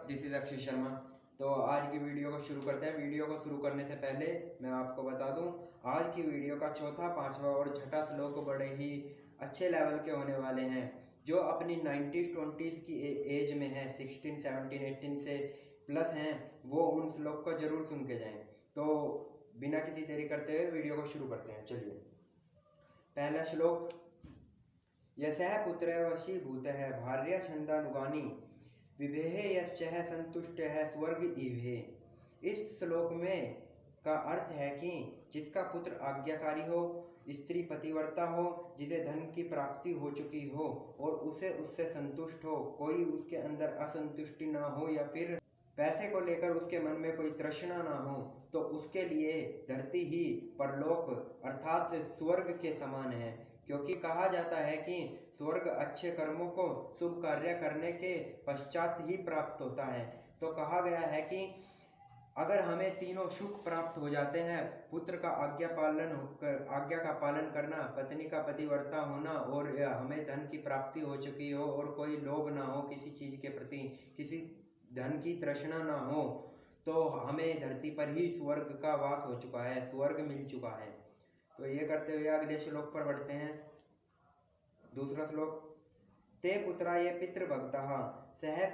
This is Akshay Sharma. तो आज की वीडियो को शुरू करते हैं। वीडियो को शुरू करने से पहले मैं आपको बता दूं, आज की वीडियो का चौथा, पांचवा और छठा श्लोक बड़े ही अच्छे लेवल के होने वाले हैं। जो अपनी 90s 20s की एज में है, 16 17 18 से प्लस हैं, वो उन श्लोक को जरूर सुन के जाएं। तो बिना किसी देरी करते हुए वीडियो को शुरू करते हैं। चलिए, पहला श्लोक। यशः पुत्र वशीभूतः भार्या छंदानुगानी विभेह यश्चः संतुष्टः स्वर्ग इभे। इस श्लोक में का अर्थ है कि जिसका पुत्र आज्ञाकारी हो, स्त्री पतिव्रता हो, जिसे धन की प्राप्ति हो चुकी हो और उसे उससे संतुष्ट हो, कोई उसके अंदर असंतुष्टि ना हो या फिर पैसे को लेकर उसके मन में कोई तृष्णा ना हो, तो उसके लिए धरती ही परलोक अर्थात स्वर्ग के समान है। क्योंकि कहा जाता है कि स्वर्ग अच्छे कर्मों को शुभ कार्य करने के पश्चात ही प्राप्त होता है। तो कहा गया है कि अगर हमें तीनों सुख प्राप्त हो जाते हैं, पुत्र का आज्ञा का पालन करना, पत्नी का पतिव्रता होना और हमें धन की प्राप्ति हो चुकी हो और कोई लोभ ना हो किसी चीज के प्रति, किसी धन की तृष्णा ना हो, तो हमें धरती पर ही स्वर्ग का वास हो चुका है, स्वर्ग मिल चुका है। तो ये करते हुए अगले श्लोक पर बढ़ते हैं। दूसरा श्लोक। ते पुत्राय पितृभक्तः सह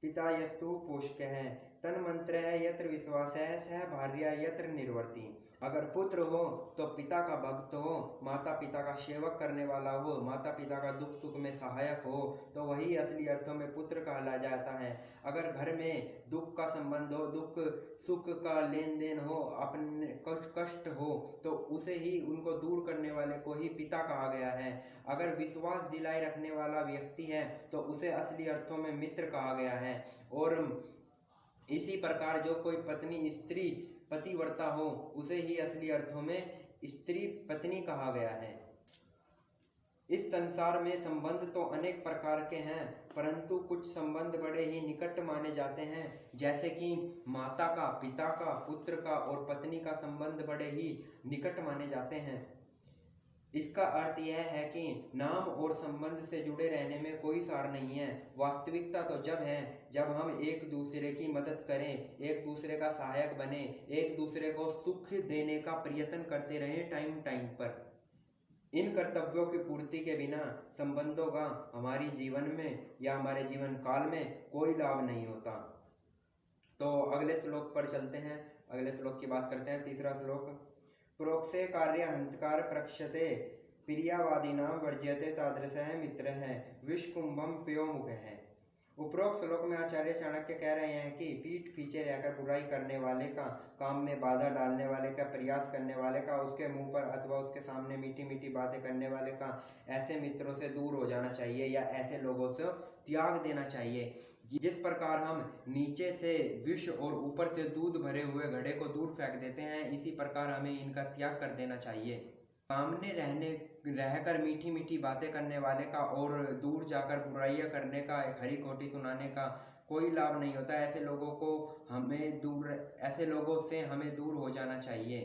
पिता यस्तु पोषकः तन्मन्त्रः यत्र विश्वासः सह भार्या यत्र निर्वर्ति। अगर पुत्र हो तो पिता का भक्त हो, माता पिता का सेवक करने वाला हो, माता पिता का दुख सुख में सहायक हो, तो वही असली अर्थों में पुत्र कहला जाता है। अगर घर में दुख का संबंध हो, दुख सुख का लेन देन हो, अपने कष्ट हो, तो उसे ही, उनको दूर करने वाले को ही पिता कहा गया है। अगर विश्वास दिलाए रखने वाला व्यक्ति है तो उसे असली अर्थों में मित्र कहा गया है। और इसी प्रकार जो कोई पत्नी स्त्री पतिव्रता हो, उसे ही असली अर्थों में स्त्री पत्नी कहा गया है। इस संसार में संबंध तो अनेक प्रकार के हैं, परंतु कुछ संबंध बड़े ही निकट माने जाते हैं, जैसे कि माता का, पिता का, पुत्र का और पत्नी का संबंध बड़े ही निकट माने जाते हैं। इसका अर्थ यह है कि नाम और संबंध से जुड़े रहने में कोई सार नहीं है। वास्तविकता तो जब है जब हम एक दूसरे की मदद करें, एक दूसरे का सहायक बने, एक दूसरे को सुख देने का प्रयत्न करते रहें टाइम टाइम पर। इन कर्तव्यों की पूर्ति के बिना संबंधों का हमारी जीवन में या हमारे जीवन काल में कोई लाभ नहीं होता। तो अगले श्लोक पर चलते हैं, अगले श्लोक की बात करते हैं। तीसरा श्लोक। प्रोक्षे कार्य हंतकार प्रक्षते प्रियावादीनां वर्ज्यते तादृशः मित्रः विषकुंभम प्योमुख है। उपरोक्त श्लोक में आचार्य चाणक्य कह रहे हैं कि पीठ पीछे रहकर बुराई करने वाले का, काम में बाधा डालने वाले का, प्रयास करने वाले का, उसके मुंह पर अथवा उसके सामने मीठी मीठी बातें करने वाले का, ऐसे मित्रों से दूर हो जाना चाहिए या ऐसे लोगों से त्याग देना चाहिए। जिस प्रकार हम नीचे से विष और ऊपर से दूध भरे हुए घड़े को दूर फेंक देते हैं, इसी प्रकार हमें इनका त्याग कर देना चाहिए। सामने रहकर मीठी मीठी बातें करने वाले का और दूर जाकर बुराइयां करने का, खरी खोटी सुनाने का कोई लाभ नहीं होता। ऐसे लोगों से हमें दूर हो जाना चाहिए।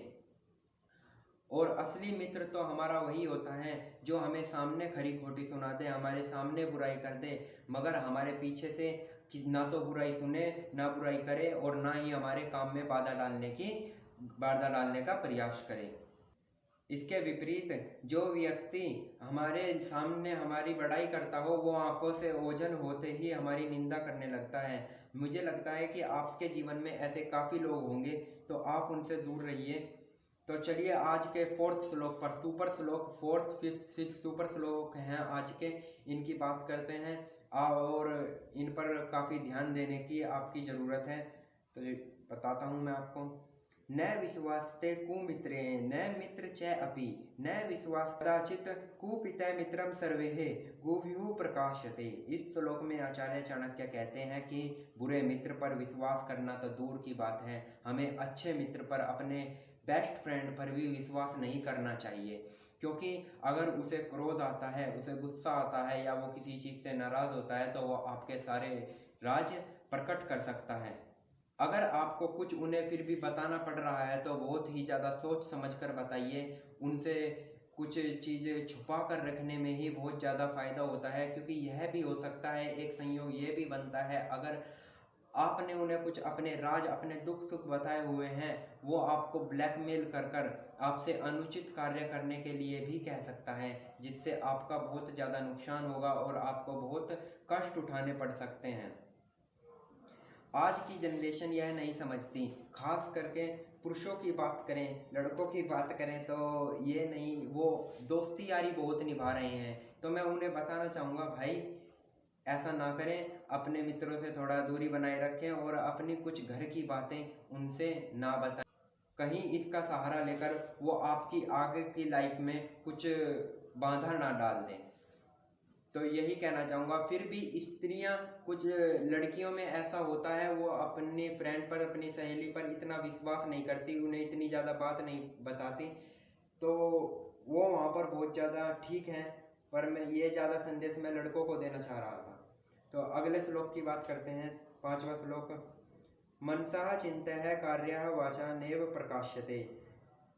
और असली मित्र तो हमारा वही होता है जो हमें सामने खरी खोटी सुना दे, हमारे सामने बुराई कर दे, मगर हमारे पीछे से ना तो बुराई सुने, ना बुराई करे और ना ही हमारे काम में बाधा डालने का प्रयास करे। इसके विपरीत जो व्यक्ति हमारे सामने हमारी बड़ाई करता हो, वो आंखों से ओझल होते ही हमारी निंदा करने लगता है। मुझे लगता है कि आपके जीवन में ऐसे काफ़ी लोग होंगे, तो आप उनसे दूर रहिए। तो चलिए आज के फोर्थ श्लोक पर, सुपर श्लोक, फोर्थ फिफ्थ सिक्स सुपर श्लोक हैं आज के, इनकी बात करते हैं और इन पर काफ़ी ध्यान देने की आपकी ज़रूरत है। तो बताता हूँ मैं आपको। न विश्वास्ते कुमित्रे न मित्र च अपि न विश्वास कदाचित कुपितः मित्रम सर्वेः गुह्युः प्रकाश्यते। इस श्लोक में आचार्य चाणक्य कहते हैं कि बुरे मित्र पर विश्वास करना तो दूर की बात है, हमें अच्छे मित्र पर, अपने बेस्ट फ्रेंड पर भी विश्वास नहीं करना चाहिए। क्योंकि अगर उसे क्रोध आता है, उसे गुस्सा आता है या वो किसी चीज़ से नाराज़ होता है, तो वो आपके सारे राज प्रकट कर सकता है। अगर आपको कुछ उन्हें फिर भी बताना पड़ रहा है तो बहुत ही ज़्यादा सोच समझ कर बताइए। उनसे कुछ चीज़ें छुपा कर रखने में ही बहुत ज़्यादा फायदा होता है, क्योंकि यह भी हो सकता है, एक संयोग ये भी बनता है, अगर आपने उन्हें कुछ अपने राज, अपने दुख सुख बताए हुए हैं, वो आपको ब्लैकमेल कर कर आपसे अनुचित कार्य करने के लिए भी कह सकता है, जिससे आपका बहुत ज़्यादा नुकसान होगा और आपको बहुत कष्ट उठाने पड़ सकते हैं। आज की जनरेशन यह नहीं समझती, खास करके पुरुषों की बात करें, लड़कों की बात करें तो ये नहीं, वो दोस्ती यारी बहुत निभा रहे हैं। तो मैं उन्हें बताना चाहूँगा, भाई ऐसा ना करें, अपने मित्रों से थोड़ा दूरी बनाए रखें और अपनी कुछ घर की बातें उनसे ना बताएं। कहीं इसका सहारा लेकर वो आपकी आगे की लाइफ में कुछ बाधा ना डाल दें। तो यही कहना चाहूँगा। फिर भी स्त्रियाँ, कुछ लड़कियों में ऐसा होता है, वो अपने फ्रेंड पर, अपनी सहेली पर इतना विश्वास नहीं करती, उन्हें इतनी ज़्यादा बात नहीं बताती, तो वो वहाँ पर बहुत ज़्यादा ठीक है। पर मैं ये ज़्यादा संदेश मैं लड़कों को देना चाह रहा था। तो अगले श्लोक की बात करते हैं, 5वां श्लोक। मनसः चिन्तय कार्यः वाचा नैव प्रकाश्यते,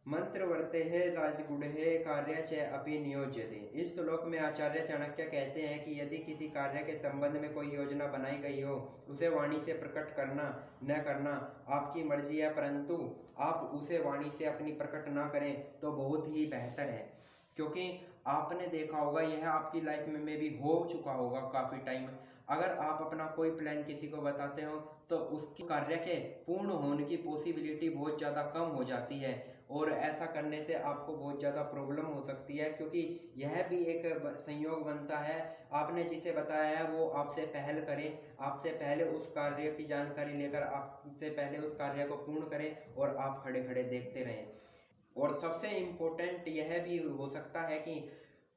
मंत्रवर्तेः राजगुढ़ेः कार्य च अपि नियोज्यते। इस श्लोक में आचार्य चाणक्य कहते हैं कि यदि किसी कार्य के संबंध में कोई योजना बनाई गई हो, उसे वाणी से प्रकट करना न करना आपकी मर्जी है, परंतु आप उसे वाणी से अपनी प्रकट ना करें तो बहुत ही बेहतर है। क्योंकि आपने देखा होगा, यह आपकी लाइफ में भी हो चुका होगा काफ़ी टाइम। अगर आप अपना कोई प्लान किसी को बताते हो तो उसके कार्य के पूर्ण होने की पॉसिबिलिटी बहुत ज़्यादा कम हो जाती है, और ऐसा करने से आपको बहुत ज़्यादा प्रॉब्लम हो सकती है, क्योंकि यह भी एक संयोग बनता है। आपने जिसे बताया है वो आपसे पहल करे, आपसे पहले उस कार्य की जानकारी लेकर आपसे पहले उस कार्य को पूर्ण करें, और आप खड़े खड़े देखते रहें। और सबसे इम्पोर्टेंट यह भी हो सकता है कि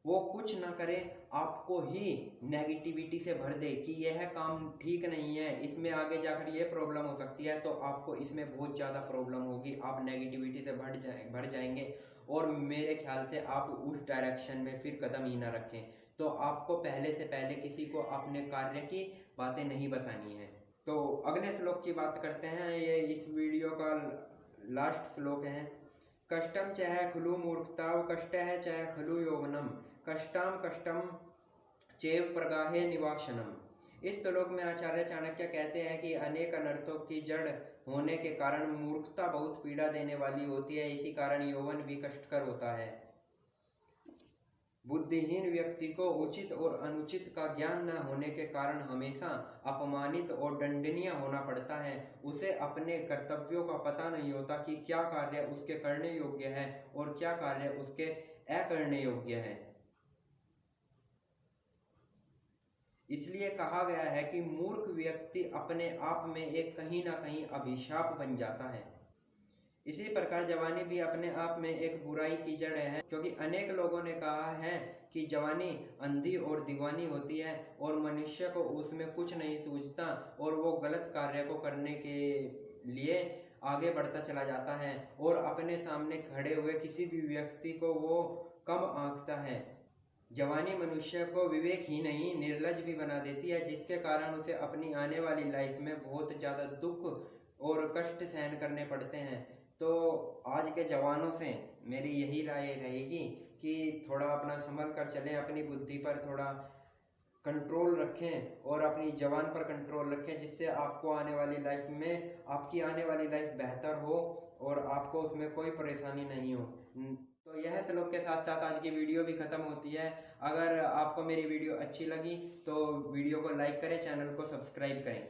वो कुछ ना करे, आपको ही नेगेटिविटी से भर दे कि यह काम ठीक नहीं है, इसमें आगे जाकर ये प्रॉब्लम हो सकती है, तो आपको इसमें बहुत ज़्यादा प्रॉब्लम होगी, आप नेगेटिविटी से भर जाएंगे, और मेरे ख्याल से आप उस डायरेक्शन में फिर कदम ही ना रखें। तो आपको पहले से पहले किसी को अपने कार्य की बातें नहीं बतानी है। तो अगले श्लोक की बात करते हैं, ये इस वीडियो का लास्ट श्लोक है। कष्टम चह खलु मूर्खताव कष्टः चह खलु यौवनम कष्टाम कष्टम चैव प्रगाहे निवासनम। इस श्लोक में आचार्य चाणक्य कहते हैं कि अनेक अनर्थों की जड़ होने के कारण मूर्खता बहुत पीड़ा देने वाली होती है, इसी कारण यौवन भी कष्टकर होता है। बुद्धिहीन व्यक्ति को उचित और अनुचित का ज्ञान न होने के कारण हमेशा अपमानित और दंडनीय होना पड़ता है। उसे अपने कर्तव्यों का पता नहीं होता कि क्या कार्य उसके करने योग्य है और क्या कार्य उसके अकरने योग्य है। इसलिए कहा गया है कि मूर्ख व्यक्ति अपने आप में एक कहीं ना कहीं अभिशाप बन जाता है। इसी प्रकार जवानी भी अपने आप में एक बुराई की जड़ है, क्योंकि अनेक लोगों ने कहा है कि जवानी अंधी और दीवानी होती है और मनुष्य को उसमें कुछ नहीं सूझता और वो गलत कार्य को करने के लिए आगे बढ़ता चला जाता है और अपने सामने खड़े हुए किसी भी व्यक्ति को वो कम आंकता है। जवानी मनुष्य को विवेक ही नहीं, निर्लज भी बना देती है, जिसके कारण उसे अपनी आने वाली लाइफ में बहुत ज़्यादा दुख और कष्ट सहन करने पड़ते हैं। तो आज के जवानों से मेरी यही राय रहेगी कि थोड़ा अपना संभल कर चलें, अपनी बुद्धि पर थोड़ा कंट्रोल रखें और अपनी जवान पर कंट्रोल रखें, जिससे आपको आने वाली लाइफ में आपकी आने वाली लाइफ बेहतर हो और आपको उसमें कोई परेशानी नहीं हो। तो यह श्लोक के साथ साथ आज की वीडियो भी ख़त्म होती है। अगर आपको मेरी वीडियो अच्छी लगी तो वीडियो को लाइक करें, चैनल को सब्सक्राइब करें।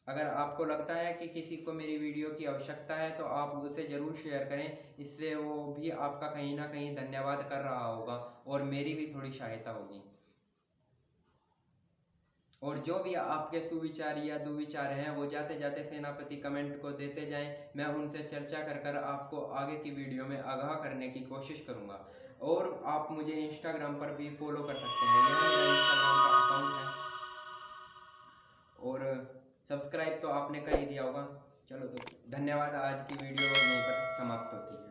अगर आपको लगता है कि किसी को मेरी वीडियो की आवश्यकता है तो आप उसे ज़रूर शेयर करें, इससे वो भी आपका कहीं ना कहीं धन्यवाद कर रहा होगा और मेरी भी थोड़ी सहायता होगी। और जो भी आपके सुविचार या दुविचार हैं वो जाते जाते सेनापति कमेंट को देते जाएं, मैं उनसे चर्चा कर कर आपको आगे की वीडियो में आगाह करने की कोशिश करूंगा। और आप मुझे इंस्टाग्राम पर भी फॉलो कर सकते हैं, यह मेरा इंस्टाग्राम का अकाउंट है। और सब्सक्राइब तो आपने कर ही दिया होगा। चलो तो धन्यवाद, आज की वीडियो यहीं पर समाप्त होती है।